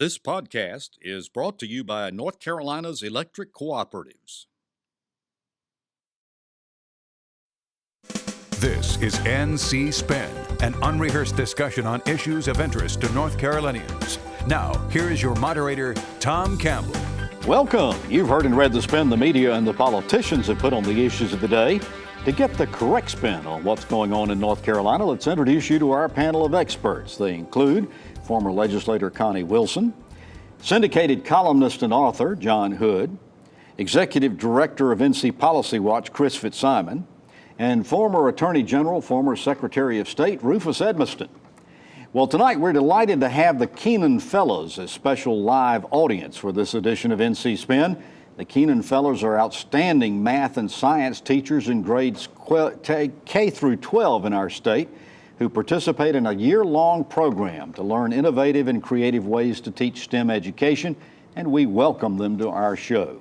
This podcast is brought to you by North Carolina's electric cooperatives. This is NC Spin, an unrehearsed discussion on issues of interest to North Carolinians. Now, here is your moderator, Tom Campbell. Welcome. You've heard and read the spin the media and the politicians have put on the issues of the day. To get the correct spin on what's going on in North Carolina, let's introduce you to our panel of experts. They include former Legislator Connie Wilson, Syndicated columnist and author John Hood, Executive Director of NC Policy Watch Chris Fitzsimon, and former Attorney General, former Secretary of State Rufus Edmisten. Well, tonight we're delighted to have the Keenan Fellows as special live audience for this edition of NC Spin. The Keenan Fellows are outstanding math and science teachers in grades K through 12 in our state who participate in a year-long program to learn innovative and creative ways to teach STEM education, and we welcome them to our show.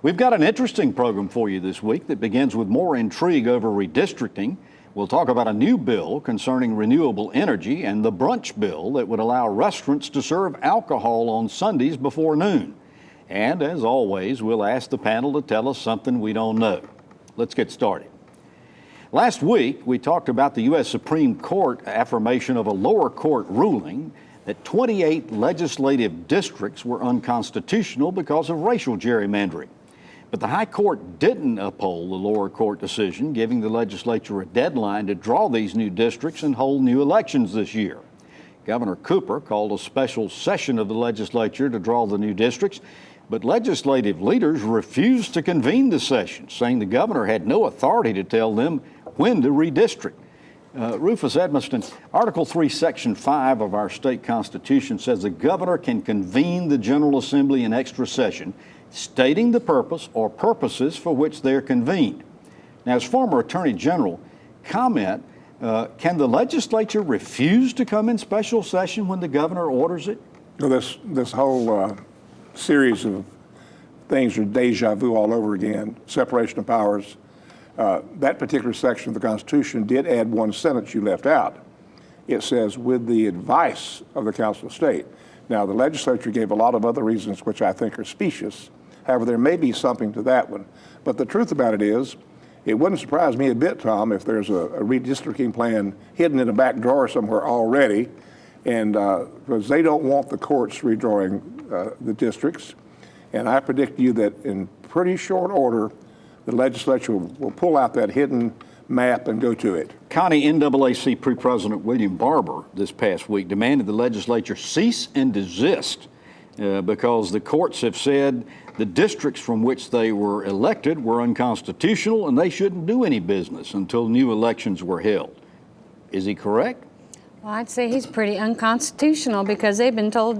We've got an interesting program for you this week that begins with more intrigue over redistricting. We'll talk about a new bill concerning renewable energy and the brunch bill that would allow restaurants to serve alcohol on Sundays before noon. And as always, we'll ask the panel to tell us something we don't know. Let's get started. Last week, we talked about the U.S. Supreme Court affirmation of a lower court ruling that 28 legislative districts were unconstitutional because of racial gerrymandering. But the High Court didn't uphold the lower court decision, giving the legislature a deadline to draw these new districts and hold new elections this year. Governor Cooper called a special session of the legislature to draw the new districts, but legislative leaders refused to convene the session, saying the governor had no authority to tell them when to redistrict. Rufus Edmisten, Article 3, Section 5 of our state constitution says the governor can convene the General Assembly in extra session, stating the purpose or purposes for which they're convened. Now, as former Attorney General, comment, can the legislature refuse to come in special session when the governor orders it? Well, this whole series of things are deja vu all over again, separation of powers. That particular section of the Constitution did add one sentence you left out. It says, with the advice of the Council of State. Now, the legislature gave a lot of other reasons which I think are specious. However, there may be something to that one. But the truth about it is, it wouldn't surprise me a bit, Tom, if there's a redistricting plan hidden in a back drawer somewhere already, and because they don't want the courts redrawing the districts. And I predict you that in pretty short order, the legislature will pull out that hidden map and go to it. Connie, NAACP President William Barber this past week demanded the legislature cease and desist because the courts have said the districts from which they were elected were unconstitutional and they shouldn't do any business until new elections were held. Is he correct? Well, I'd say he's pretty unconstitutional because they've been told,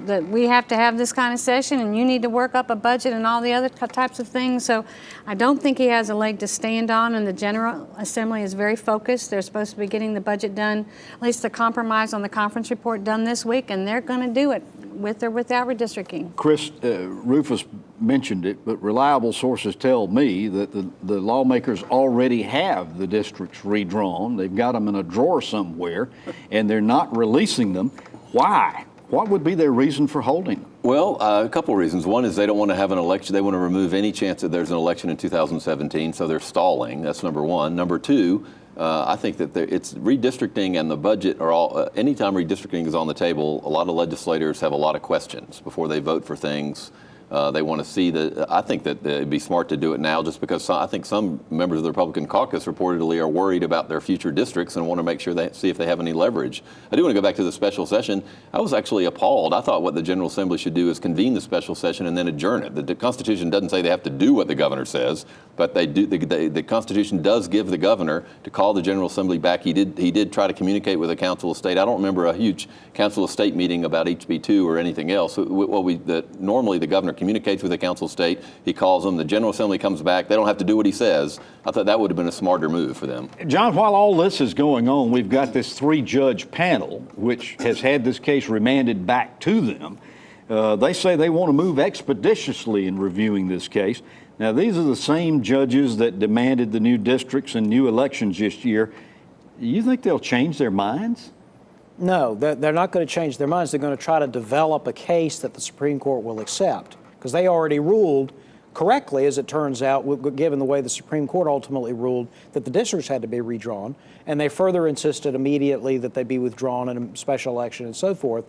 that we have to have this kind of session and you need to work up a budget and all the other types of things. So I don't think he has a leg to stand on, and the General Assembly is very focused. They're supposed to be getting the budget done, at least the compromise on the conference report done this week, and they're going to do it with or without redistricting. Chris, Rufus mentioned it, but reliable sources tell me that the lawmakers already have the districts redrawn. They've got them in a drawer somewhere, and they're not releasing them. Why? What would be their reason for holding them? Well, a couple of reasons. One is they don't want to have an election. They want to remove any chance that there's an election in 2017, so they're stalling. That's number one. Number two, I think that it's redistricting and the budget are all, anytime redistricting is on the table, a lot of legislators have a lot of questions before they vote for things. They want to see I think that it'd be smart to do it now just because I think some members of the Republican caucus reportedly are worried about their future districts and want to make sure see if they have any leverage. I do want to go back to the special session. I was actually appalled. I thought what the General Assembly should do is convene the special session and then adjourn it. The Constitution doesn't say they have to do what the governor says, but they do. The Constitution does give the governor to call the General Assembly back. He did try to communicate with the Council of State. I don't remember a huge Council of State meeting about HB2 or anything else. Normally the governor communicates with the Council of State. He calls them. The General Assembly comes back. They don't have to do what he says. I thought that would have been a smarter move for them. John, while all this is going on, we've got this 3-judge panel, which has had this case remanded back to them. They say they want to move expeditiously in reviewing this case. Now, these are the same judges that demanded the new districts and new elections this year. You think they'll change their minds? No, they're not going to change their minds. They're going to try to develop a case that the Supreme Court will accept, because they already ruled correctly, as it turns out, given the way the Supreme Court ultimately ruled that the districts had to be redrawn, and they further insisted immediately that they be withdrawn in a special election and so forth.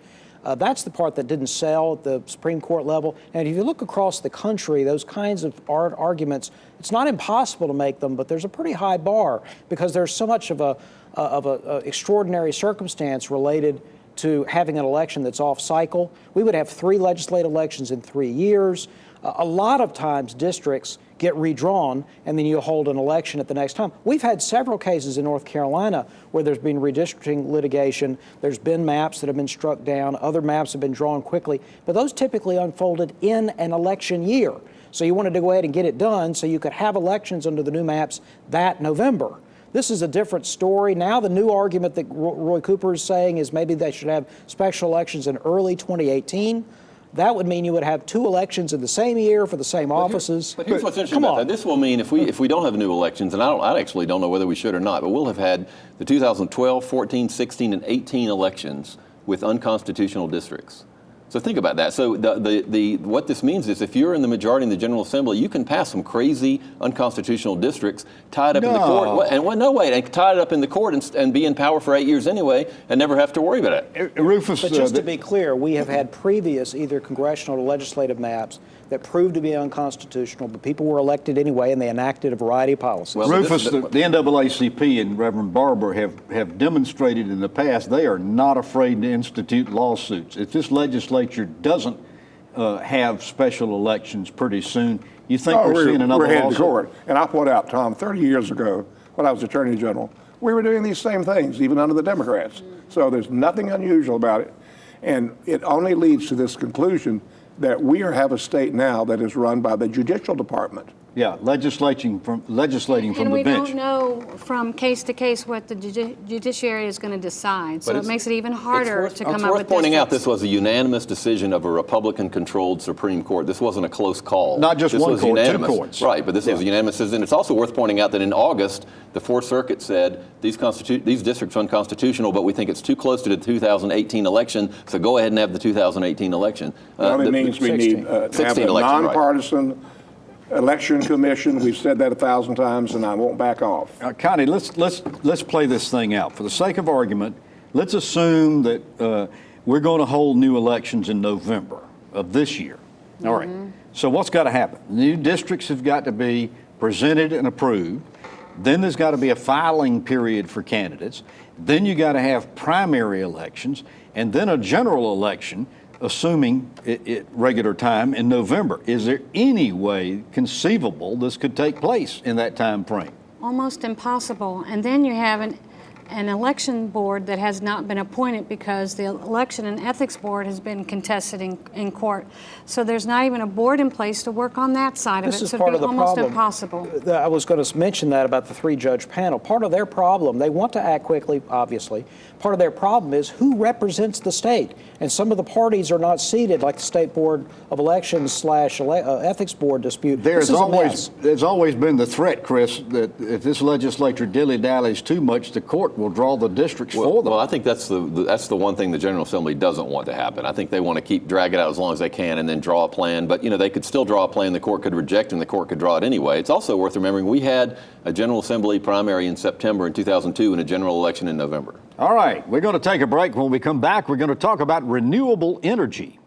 That's the part that didn't sell at the Supreme Court level. And if you look across the country, those kinds of arguments, it's not impossible to make them, but there's a pretty high bar because there's so much of a extraordinary circumstance related to having an election that's off cycle. We would have 3 legislative elections in 3 years. A lot of times districts get redrawn and then you hold an election at the next time. We've had several cases in North Carolina where there's been redistricting litigation. There's been maps that have been struck down. Other maps have been drawn quickly, but those typically unfolded in an election year. So you wanted to go ahead and get it done so you could have elections under the new maps that November. This is a different story. Now the new argument that Roy Cooper is saying is maybe they should have special elections in early 2018. That would mean you would have 2 elections in the same year for the same offices. But here's what's interesting about that. This will mean if we don't have new elections, and I actually don't know whether we should or not, but we'll have had the 2012, 14, 16, and 18 elections with unconstitutional districts. So think about that. So what this means is if you're in the majority in the General Assembly, you can pass some crazy unconstitutional districts, tie it up in the court, and tie it up in the court and be in power for 8 years anyway and never have to worry about it. Rufus, but just to be clear, we have had previous either congressional or legislative maps that proved to be unconstitutional, but people were elected anyway and they enacted a variety of policies. Well, Rufus, the NAACP and Reverend Barber have demonstrated in the past they are not afraid to institute lawsuits. If this legislature doesn't have special elections pretty soon, you think we're seeing another lawsuit? We're lawsuit? headed toward. And I'll point out, Tom, 30 years ago, when I was Attorney General, we were doing these same things, even under the Democrats. So there's nothing unusual about it. And it only leads to this conclusion that we have a state now that is run by the judicial department. Yeah, legislating from the bench. And we don't know from case to case what the judiciary is going to decide. So it makes it even harder to come up with It's worth pointing out districts. this was a unanimous decision of a Republican-controlled Supreme Court. This wasn't a close call. Not just this one was court, unanimous. 2 courts. Right, but this was a unanimous decision. It's also worth pointing out that in August, the Fourth Circuit said these districts are unconstitutional, but we think it's too close to the 2018 election, so go ahead and have the 2018 election. Well, it means we need to have a nonpartisan election commission. We've said that 1,000 times, and I won't back off. Connie, let's play this thing out. For the sake of argument, let's assume that we're going to hold new elections in November of this year. All right. So what's got to happen? New districts have got to be presented and approved. Then there's got to be a filing period for candidates. Then you got to have primary elections, and then a general election, assuming it regular time in November. Is there any way conceivable this could take place in that time frame? Almost impossible. And then you have an election board that has not been appointed because the election and ethics board has been contested in court. So there's not even a board in place to work on that side of it. This is So part it'd of be the almost problem. impossible. I was going to mention that about the 3-judge panel. Part of their problem, they want to act quickly, obviously. Part of their problem is who represents the state. And some of the parties are not seated, like the State Board of Elections / Ethics Board dispute. There's always been the threat, Chris, that if this legislature dilly-dallies too much, the court will draw the districts for them. Well, I think that's the one thing the General Assembly doesn't want to happen. I think they want to drag it out as long as they can and then draw a plan. But, they could still draw a plan the court could reject and the court could draw it anyway. It's also worth remembering we had a General Assembly primary in September in 2002 and a general election in November. All right, we're going to take a break. When we come back, we're going to talk about renewable energy.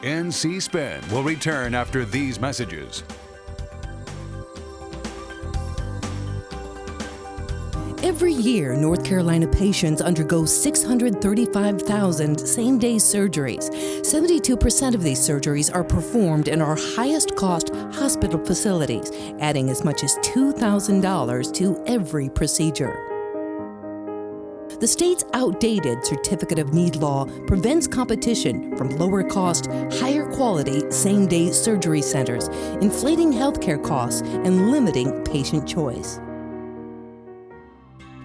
NC Spin will return after these messages. Every year, North Carolina patients undergo 635,000 same-day surgeries. 72% of these surgeries are performed in our highest-cost hospital facilities, adding as much as $2,000 to every procedure. The state's outdated Certificate of Need law prevents competition from lower-cost, higher-quality same-day surgery centers, inflating healthcare costs and limiting patient choice.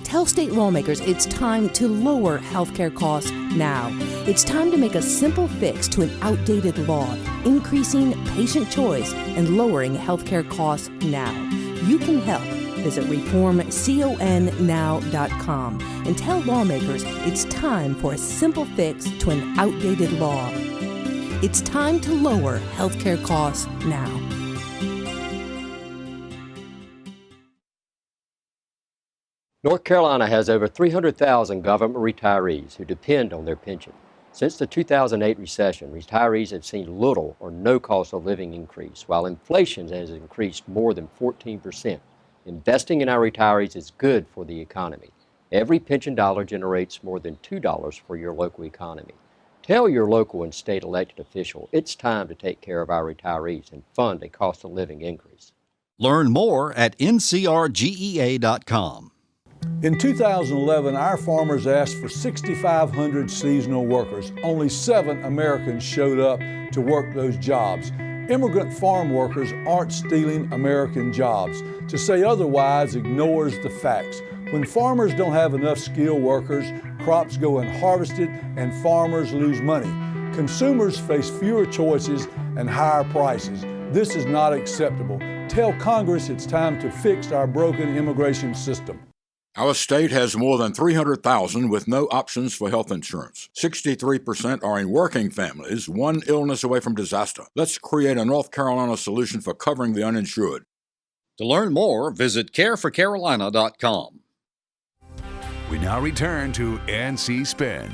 Tell state lawmakers it's time to lower healthcare costs now. It's time to make a simple fix to an outdated law, increasing patient choice and lowering healthcare costs now. You can help. visit reformconnow.com and tell lawmakers it's time for a simple fix to an outdated law. It's time to lower healthcare costs now. North Carolina has over 300,000 government retirees who depend on their pension. Since the 2008 recession, retirees have seen little or no cost of living increase, while inflation has increased more than 14%. Investing in our retirees is good for the economy. Every pension dollar generates more than $2 for your local economy. Tell your local and state elected official it's time to take care of our retirees and fund a cost of living increase. Learn more at ncrgea.com. In 2011, our farmers asked for 6,500 seasonal workers. Only 7 Americans showed up to work those jobs. Immigrant farm workers aren't stealing American jobs. To say otherwise ignores the facts. When farmers don't have enough skilled workers, crops go unharvested and farmers lose money. Consumers face fewer choices and higher prices. This is not acceptable. Tell Congress it's time to fix our broken immigration system. Our state has more than 300,000 with no options for health insurance. 63% are in working families, one illness away from disaster. Let's create a North Carolina solution for covering the uninsured. To learn more, visit careforcarolina.com. We now return to NC Spin.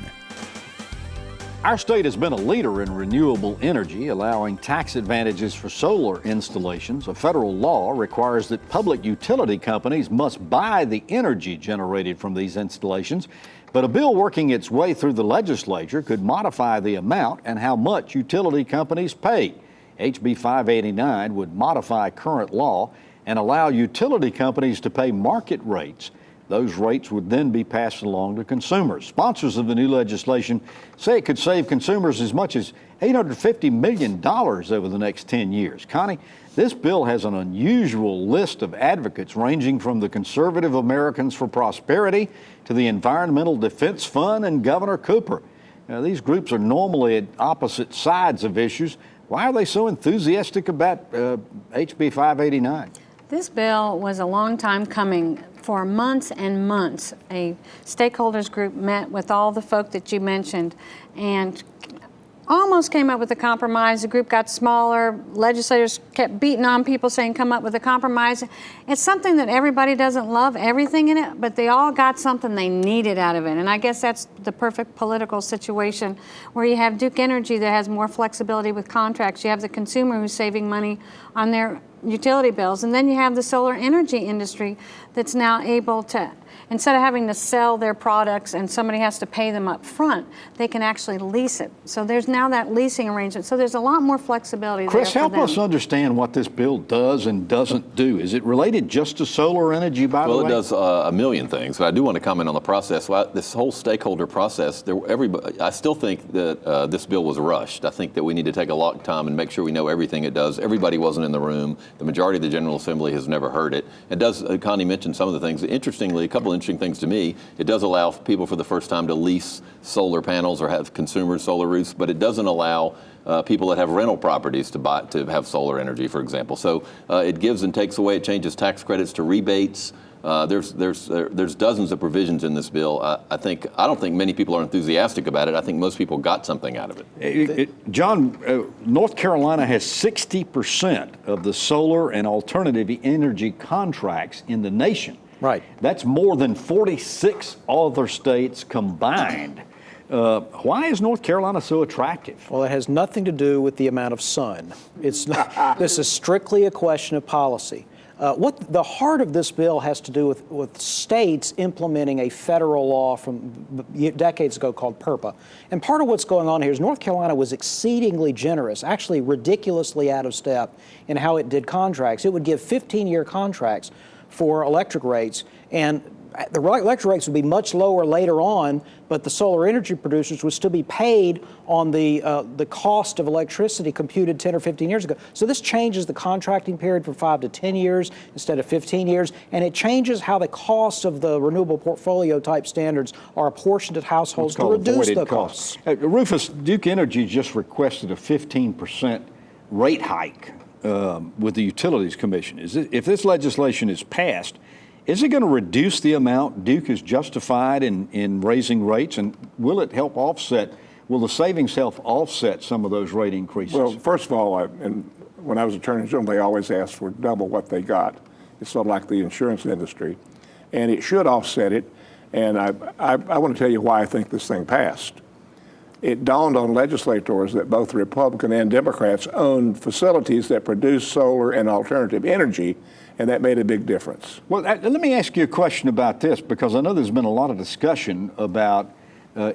Our state has been a leader in renewable energy, allowing tax advantages for solar installations. A federal law requires that public utility companies must buy the energy generated from these installations. But a bill working its way through the legislature could modify the amount and how much utility companies pay. HB 589 would modify current law and allow utility companies to pay market rates. Those rates would then be passed along to consumers. Sponsors of the new legislation say it could save consumers as much as $850 million over the next 10 years. Connie, this bill has an unusual list of advocates ranging from the Conservative Americans for Prosperity to the Environmental Defense Fund and Governor Cooper. Now, these groups are normally at opposite sides of issues. Why are they so enthusiastic about HB 589? This bill was a long time coming. For months and months, a stakeholders group met with all the folk that you mentioned and almost came up with a compromise. The group got smaller. Legislators kept beating on people saying come up with a compromise. It's something that everybody doesn't love everything in it, but they all got something they needed out of it. And I guess that's the perfect political situation where you have Duke Energy that has more flexibility with contracts. You have the consumer who's saving money on their utility bills. And then you have the solar energy industry that's now able to, instead of having to sell their products and somebody has to pay them up front, they can actually lease it. So there's now that leasing arrangement. So there's a lot more flexibility Chris, there for help them. us understand what this bill does and doesn't do. Is it related just to solar energy, by the way? Well, it does a million things, but I do want to comment on the process. Well, this whole stakeholder process, I still think that this bill was rushed. I think that we need to take a lot of time and make sure we know everything it does. Everybody wasn't in the room. The majority of the General Assembly has never heard it. It does, Connie mentioned some of the things. Interestingly, a couple interesting things to me, it does allow people for the first time to lease solar panels or have consumer solar roofs, but it doesn't allow people that have rental properties to have solar energy, for example. So it gives and takes away, it changes tax credits to rebates. There's dozens of provisions in this bill. I don't think many people are enthusiastic about it. I think most people got something out of it. John, North Carolina has 60% of the solar and alternative energy contracts in the nation. Right. That's more than 46 other states combined. Why is North Carolina so attractive? Well, it has nothing to do with the amount of sun. It's not, this is strictly a question of policy. What the heart of this bill has to do with states implementing a federal law from decades ago called PURPA. And part of what's going on here is North Carolina was exceedingly generous, actually ridiculously out of step in how it did contracts. It would give 15-year contracts for electric rates, and the electric rates would be much lower later on, but the solar energy producers would still be paid on the cost of electricity computed 10 or 15 years ago. So this changes the contracting period from 5 to 10 years instead of 15 years, and it changes how the costs of the renewable portfolio type standards are apportioned at households to reduce the costs. Rufus, Duke Energy just requested a 15% rate hike with the Utilities Commission. If this legislation is passed, Is it going to reduce the amount Duke is justified in raising rates, and will it help offset, will the savings help offset some of those rate increases? Well, first of all, when I was Attorney General, they always asked for double what they got. It's sort of like the insurance industry. And it should offset it. And I want to tell you why I think this thing passed. It dawned on legislators that both Republican and Democrats own facilities that produce solar and alternative energy, and that made a big difference. Well, let me ask you a question about this, because I know there's been a lot of discussion about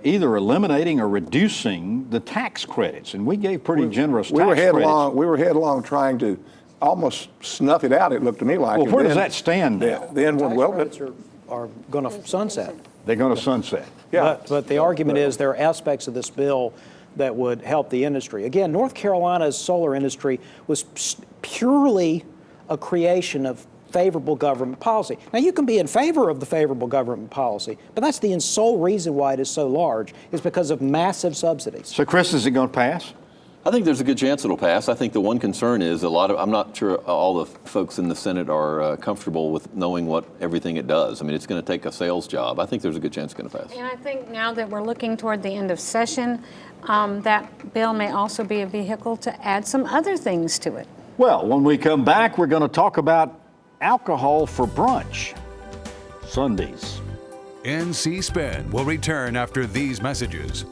either eliminating or reducing the tax credits, and we gave pretty generous tax credits. We were headlong trying to almost snuff it out, it looked to me like. Well, where does that stand now? Credits are going to sunset. They're going to sunset. Yeah. But the argument is there are aspects of this bill that would help the industry. Again, North Carolina's solar industry was purely a creation of favorable government policy. Now, you can be in favor of the favorable government policy, but that's the sole reason why it is so large, is because of massive subsidies. So, Chris, is it going to pass? I think there's a good chance it'll pass. I think the one concern is I'm not sure all the folks in the Senate are comfortable with knowing what everything it does. I mean, it's going to take a sales job. I think there's a good chance it's going to pass. And I think now that we're looking toward the end of session, that bill may also be a vehicle to add some other things to it. Well, when we come back, we're going to talk about alcohol for brunch Sundays. NC Spin will return after these messages.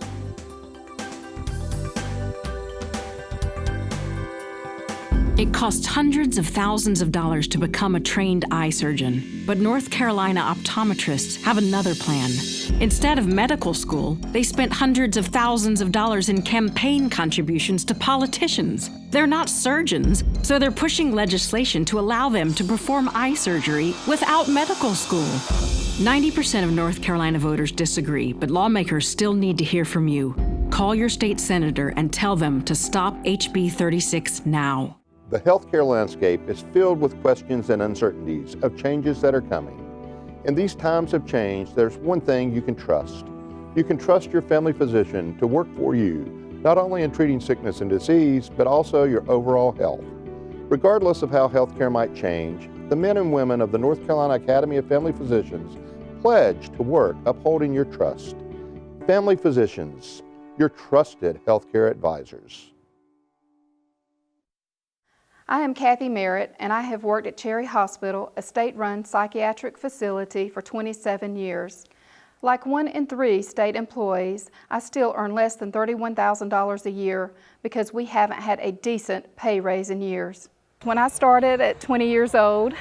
It costs hundreds of thousands of dollars to become a trained eye surgeon, but North Carolina optometrists have another plan. Instead of medical school, they spent hundreds of thousands of dollars in campaign contributions to politicians. They're not surgeons, so they're pushing legislation to allow them to perform eye surgery without medical school. 90% of North Carolina voters disagree, but lawmakers still need to hear from you. Call your state senator and tell them to stop HB 36 now. The healthcare landscape is filled with questions and uncertainties of changes that are coming. In these times of change, there's one thing you can trust. You can trust your family physician to work for you, not only in treating sickness and disease, but also your overall health. Regardless of how healthcare might change, the men and women of the North Carolina Academy of Family Physicians pledge to work upholding your trust. Family physicians, your trusted healthcare advisors. I am Kathy Merritt, and I have worked at Cherry Hospital, a state-run psychiatric facility, for 27 years. Like 1 in 3 state employees, I still earn less than $31,000 a year because we haven't had a decent pay raise in years. When I started at 20 years old,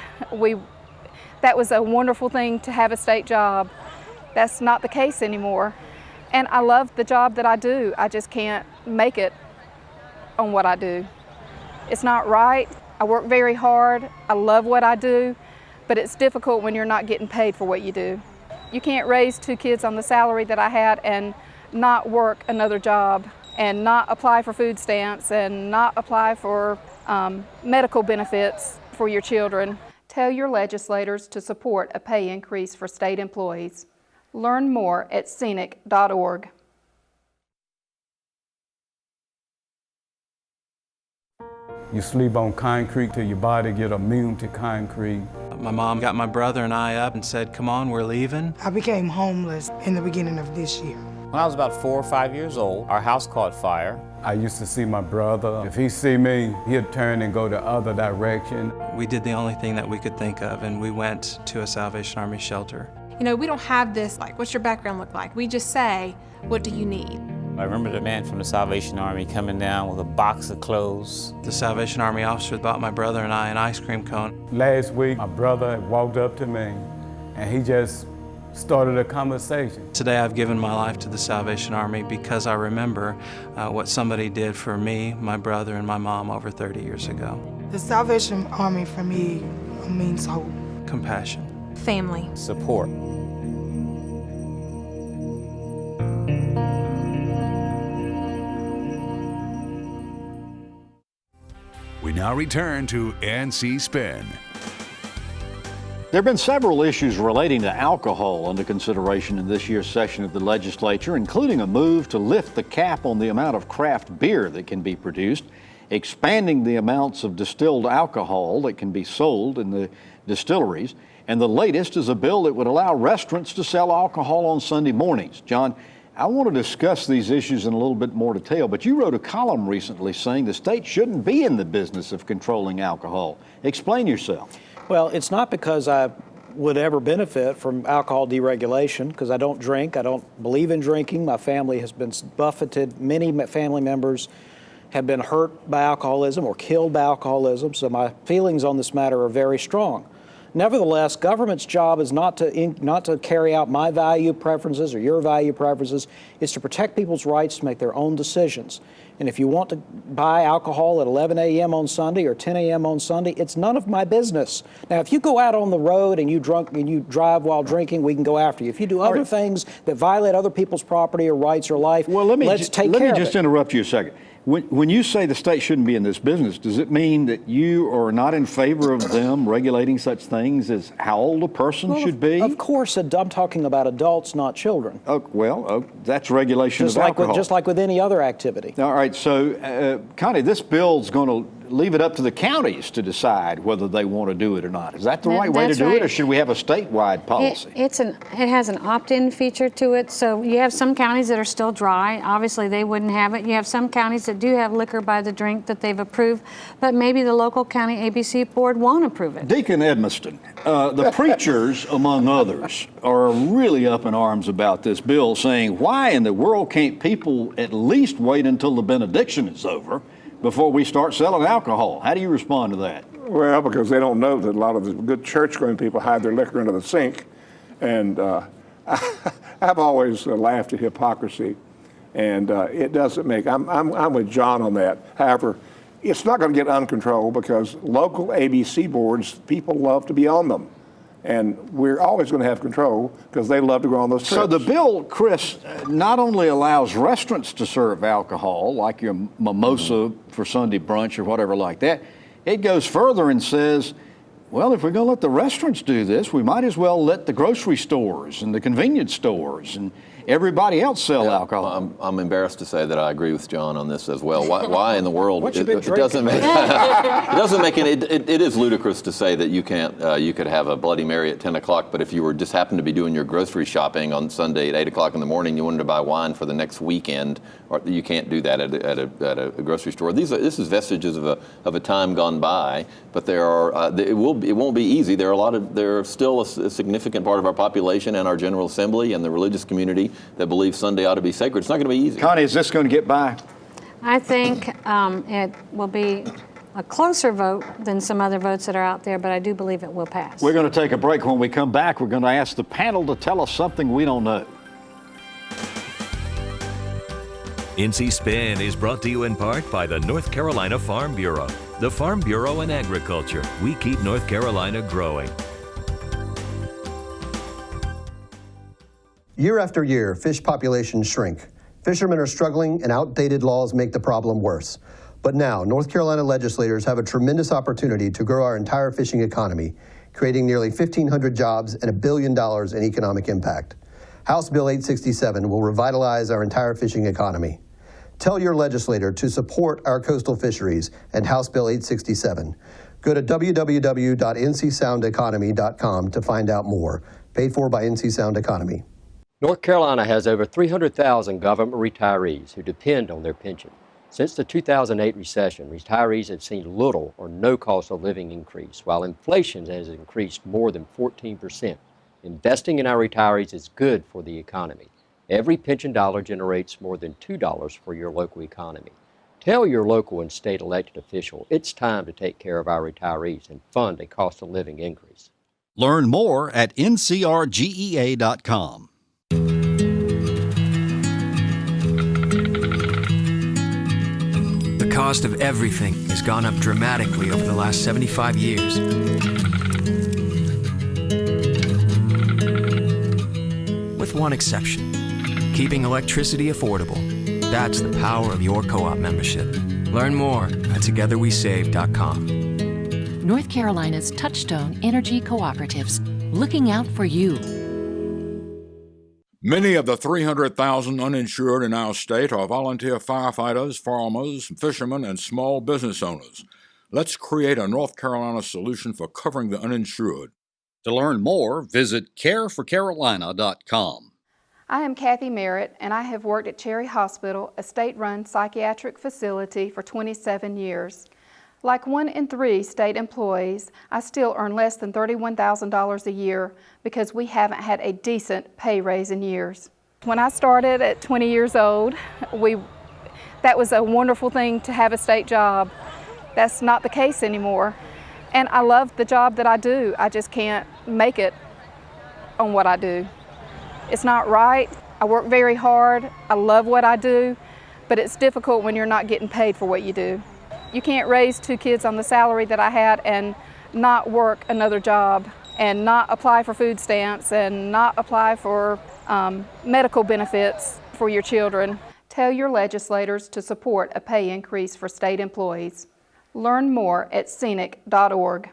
that was a wonderful thing to have a state job. That's not the case anymore. And I love the job that I do. I just can't make it on what I do. It's not right. I work very hard. I love what I do, but it's difficult when you're not getting paid for what you do. You can't raise 2 kids on the salary that I had and not work another job and not apply for food stamps and not apply for medical benefits for your children. Tell your legislators to support a pay increase for state employees. Learn more at scenic.org. You sleep on concrete till your body get immune to concrete. My mom got my brother and I up and said, come on, we're leaving. I became homeless in the beginning of this year. When I was about 4 or 5 years old, our house caught fire. I used to see my brother. If he see me, he'd turn and go the other direction. We did the only thing that we could think of, and we went to a Salvation Army shelter. You know, we don't have this, like, what's your background look like? We just say, what do you need? I remember the man from the Salvation Army coming down with a box of clothes. The Salvation Army officer bought my brother and I an ice cream cone. Last week, my brother walked up to me, and he just started a conversation. Today I've given my life to the Salvation Army because I remember what somebody did for me, my brother, and my mom over 30 years ago. The Salvation Army for me means hope. Compassion. Family. Support. We now return to NC Spin. There have been several issues relating to alcohol under consideration in this year's session of the legislature, including a move to lift the cap on the amount of craft beer that can be produced, expanding the amounts of distilled alcohol that can be sold in the distilleries, And the latest is a bill that would allow restaurants to sell alcohol on Sunday mornings. John, I want to discuss these issues in a little bit more detail, but you wrote a column recently saying the state shouldn't be in the business of controlling alcohol. Explain yourself. Well, it's not because I would ever benefit from alcohol deregulation, because I don't drink. I don't believe in drinking. My family has been buffeted. Many family members have been hurt by alcoholism or killed by alcoholism, so my feelings on this matter are very strong. Nevertheless, government's job is not to carry out my value preferences or your value preferences. It's to protect people's rights to make their own decisions. And if you want to buy alcohol at 11 a.m. on Sunday or 10 a.m. on Sunday, it's none of my business. Now, if you go out on the road and you drive while drinking, we can go after you. If you do other things that violate other people's property or rights or life, let's take care of it. Let me just interrupt you a second. When you say the state shouldn't be in this business, does it mean that you are not in favor of them regulating such things as how old a person should be? Of course, I'm talking about adults, not children. That's regulation of alcohol. Just like with any other activity. All right, so Connie, this bill's going to leave it up to the counties to decide whether they want to do it or not. Is that the right way to do it, or should we have a statewide policy? It has an opt-in feature to it, so you have some counties that are still dry. Obviously, they wouldn't have it. You have some counties that do have liquor by the drink that they've approved, but maybe the local county ABC board won't approve it. Deacon Edmisten, the preachers, among others, are really up in arms about this bill, saying, why in the world can't people at least wait until the benediction is over before we start selling alcohol? How do you respond to that? Well, because they don't know that a lot of the good church-going people hide their liquor under the sink. And I've always laughed at hypocrisy. And it doesn't make, I'm with John on that. However, it's not going to get uncontrolled because local ABC boards, people love to be on them. And we're always going to have control because they love to go on those trips. So the bill, Chris, not only allows restaurants to serve alcohol, like your mimosa for Sunday brunch or whatever like that, it goes further and says, well, if we're going to let the restaurants do this, we might as well let the grocery stores and the convenience stores and everybody else sell alcohol. I'm embarrassed to say that I agree with John on this as well. Why in the world? What you been it doesn't make it is ludicrous to say that you can't you could have a Bloody Mary at 10 o'clock, but if you were just happened to be doing your grocery shopping on Sunday at 8 o'clock in the morning, you wanted to buy wine for the next weekend, or you can't do that at a grocery store. This is vestiges of a time gone by, but there are it won't be easy. There are still a significant part of our population and our General Assembly and the religious community that believe Sunday ought to be sacred. It's not going to be easy. Connie, is this going to get by? I think it will be a closer vote than some other votes that are out there, but I do believe it will pass. We're going to take a break. When we come back, we're going to ask the panel to tell us something we don't know. NC Spin is brought to you in part by the North Carolina Farm Bureau. The Farm Bureau and Agriculture. We keep North Carolina growing. Year after year, fish populations shrink. Fishermen are struggling and outdated laws make the problem worse. But now, North Carolina legislators have a tremendous opportunity to grow our entire fishing economy, creating nearly 1,500 jobs and $1 billion in economic impact. House Bill 867 will revitalize our entire fishing economy. Tell your legislator to support our coastal fisheries and House Bill 867. Go to www.ncsoundeconomy.com to find out more. Paid for by NC Sound Economy. North Carolina has over 300,000 government retirees who depend on their pension. Since the 2008 recession, retirees have seen little or no cost of living increase, while inflation has increased more than 14%. Investing in our retirees is good for the economy. Every pension dollar generates more than $2 for your local economy. Tell your local and state elected official it's time to take care of our retirees and fund a cost of living increase. Learn more at ncrgea.com. The cost of everything has gone up dramatically over the last 75 years. With one exception, keeping electricity affordable. That's the power of your co-op membership. Learn more at togetherwesave.com. North Carolina's Touchstone Energy Cooperatives, looking out for you. Many of the 300,000 uninsured in our state are volunteer firefighters, farmers, fishermen, and small business owners. Let's create a North Carolina solution for covering the uninsured. To learn more, visit careforcarolina.com. I am Kathy Merritt, and I have worked at Cherry Hospital, a state-run psychiatric facility, for 27 years. Like 1 in 3 state employees, I still earn less than $31,000 a year because we haven't had a decent pay raise in years. When I started at 20 years old, that was a wonderful thing to have a state job. That's not the case anymore. And I love the job that I do. I just can't make it on what I do. It's not right. I work very hard. I love what I do, but it's difficult when you're not getting paid for what you do. You can't raise 2 kids on the salary that I had and not work another job and not apply for food stamps and not apply for medical benefits for your children. Tell your legislators to support a pay increase for state employees. Learn more at scenic.org.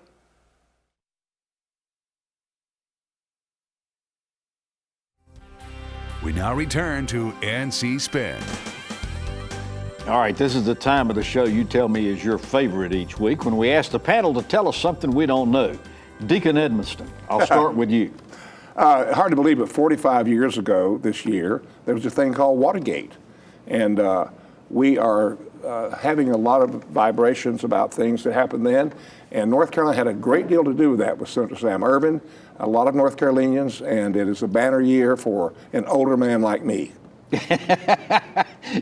We now return to NC Spin. All right, this is the time of the show you tell me is your favorite each week when we ask the panel to tell us something we don't know. Deacon Edmisten, I'll start with you. Hard to believe, but 45 years ago this year, there was a thing called Watergate. And we are having a lot of vibrations about things that happened then. And North Carolina had a great deal to do with that with Senator Sam Ervin, a lot of North Carolinians, and it is a banner year for an older man like me.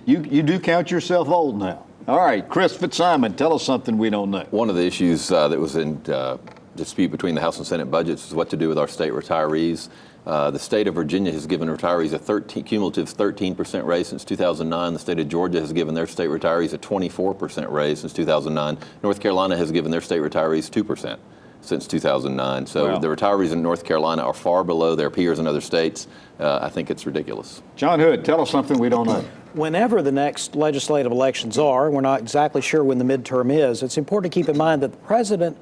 You do count yourself old now. All right, Chris Fitzsimon, tell us something we don't know. One of the issues that was in dispute between the House and Senate budgets is what to do with our state retirees. The state of Virginia has given retirees a cumulative 13% raise since 2009. The state of Georgia has given their state retirees a 24% raise since 2009. North Carolina has given their state retirees 2% since 2009. So Wow. the retirees in North Carolina are far below their peers in other states. I think it's ridiculous. John Hood, tell us something we don't know. Whenever the next legislative elections are, we're not exactly sure when the midterm is, it's important to keep in mind that the president,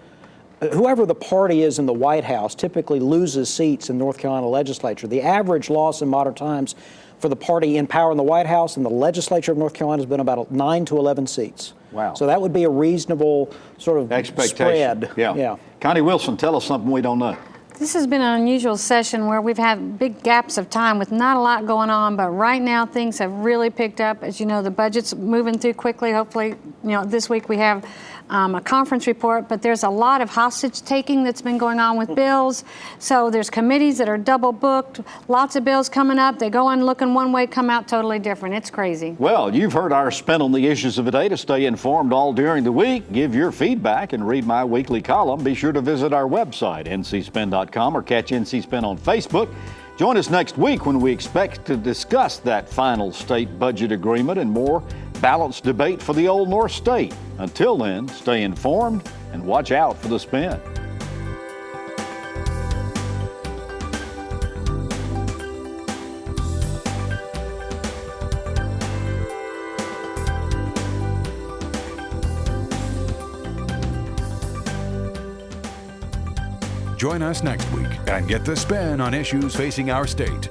whoever the party is in the White House, typically loses seats in North Carolina legislature. The average loss in modern times for the party in power in the White House and the legislature of North Carolina has been about 9 to 11 seats. Wow. So that would be a reasonable sort of Expectation. spread. Yeah. Connie Wilson, tell us something we don't know. This has been an unusual session where we've had big gaps of time with not a lot going on, but right now things have really picked up. As you know, the budget's moving through quickly. Hopefully, this week we have a conference report, but there's a lot of hostage taking that's been going on with bills. So there's committees that are double booked, lots of bills coming up. They go in looking one way, come out totally different. It's crazy. Well, you've heard our spin on the issues of the day. To stay informed all during the week, give your feedback, and read my weekly column, be sure to visit our website, ncspin.com, or catch NC Spin on Facebook. Join us next week when we expect to discuss that final state budget agreement and more balanced debate for the Old North State. Until then, stay informed and watch out for the spin. Join us next week and get the spin on issues facing our state.